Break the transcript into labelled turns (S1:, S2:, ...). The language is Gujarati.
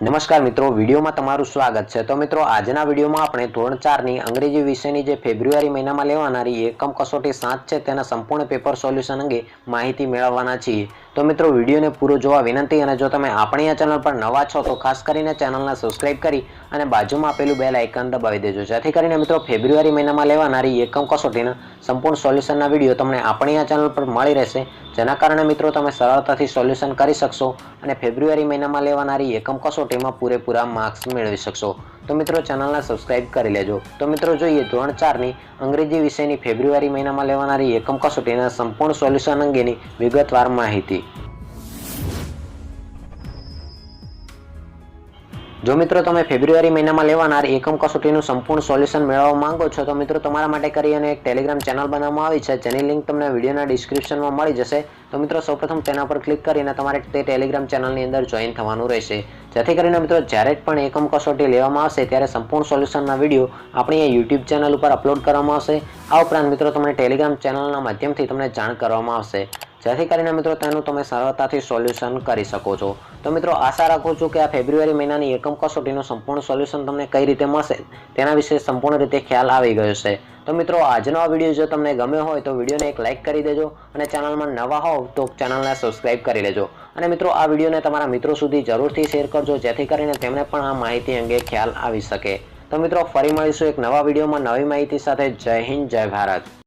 S1: નમસ્કાર મિત્રો, વિડીયોમાં તમારું સ્વાગત છે। તો મિત્રો, આજના વિડીયોમાં આપણે ધોરણ 4 ની અંગ્રેજી વિષયની જે ફેબ્રુઆરી મહિનામાં લેવાનારી એકમ કસોટી 7 છે તેના સંપૂર્ણ પેપર સોલ્યુશન અંગે માહિતી મેળવવાના છીએ। તો મિત્રો, વિડીયોને પૂરો જોવા વિનંતી, અને જો તમે આપણી આ ચેનલ પર નવા છો તો ખાસ કરીને ચેનલને સબસ્ક્રાઇબ કરી અને બાજુમાં આપેલું બેલ આઇકન દબાવી દેજો, જેથી કરીને મિત્રો ફેબ્રુઆરી મહિનામાં લેવાનારી એકમ કસોટીના સંપૂર્ણ સોલ્યુશનના વિડીયો તમને આપણી આ ચેનલ પર મળી રહેશે, જેના કારણે મિત્રો તમે સરળતાથી સોલ્યુશન કરી શકશો અને ફેબ્રુઆરી મહિનામાં લેવાનારી એકમ કસોટીમાં પૂરેપૂરા માર્ક્સ મેળવી શકશો। તો મિત્રો, ચેનલને સબસ્ક્રાઇબ કરી લેજો। તો મિત્રો, જોઈએ ધોરણ 4 ની અંગ્રેજી વિષયની ફેબ્રુઆરી મહિનામાં લેવાનારી એકમ કસોટીના સંપૂર્ણ સોલ્યુશન અંગેની વિગતવાર માહિતી। જો મિત્રો તમે ફેબ્રુઆરી મહિનામાં લેવાનાર એકમ કસોટીનું સંપૂર્ણ સોલ્યુશન મેળવવા માંગો છો તો મિત્રો તમારા માટે કરીને એક ટેલિગ્રામ ચેનલ બનાવવામાં આવી છે, જેની લિંક તમને વિડીયોના ડિસ્ક્રિપ્શનમાં મળી જશે। તો મિત્રો, સૌપ્રથમ તેના પર ક્લિક કરીને તમારે તે ટેલિગ્રામ ચેનલની અંદર જોઈન થવાનું રહેશે, જેથી કરીને મિત્રો જ્યારે પણ એકમ કસોટી લેવામાં આવશે ત્યારે સંપૂર્ણ સોલ્યુશનના વિડીયો આપણી આ યુટ્યુબ ચેનલ ઉપર અપલોડ કરવામાં આવશે। આ ઉપરાંત મિત્રો તમને ટેલિગ્રામ ચેનલના માધ્યમથી તમને જાણ કરવામાં આવશે, જેથી કરીને મિત્રો તેનું તમે સરળતાથી સોલ્યુશન કરી શકો છો। તો મિત્રો, આશા રાખું છું કે આ ફેબ્રુઆરી મહિનાની એકમ કસોટીનું સંપૂર્ણ સોલ્યુશન તમને કઈ રીતે મળશે તેના વિશે સંપૂર્ણ રીતે ખ્યાલ આવી ગયો છે। તો મિત્રો, આજનો આ વિડીયો જો તમને ગમ્યો હોય તો વિડીયોને એક લાઇક કરી દેજો, અને ચેનલમાં નવા હોવ તો ચેનલને સબસ્ક્રાઇબ કરી લેજો, અને મિત્રો આ વિડીયોને તમારા મિત્રો સુધી જરૂરથી શેર કરજો, જેથી કરીને તેમને પણ આ માહિતી અંગે ખ્યાલ આવી શકે। તો મિત્રો, ફરી મળીશું એક નવા વિડીયોમાં નવી માહિતી સાથે। જય હિન્દ, જય ભારત।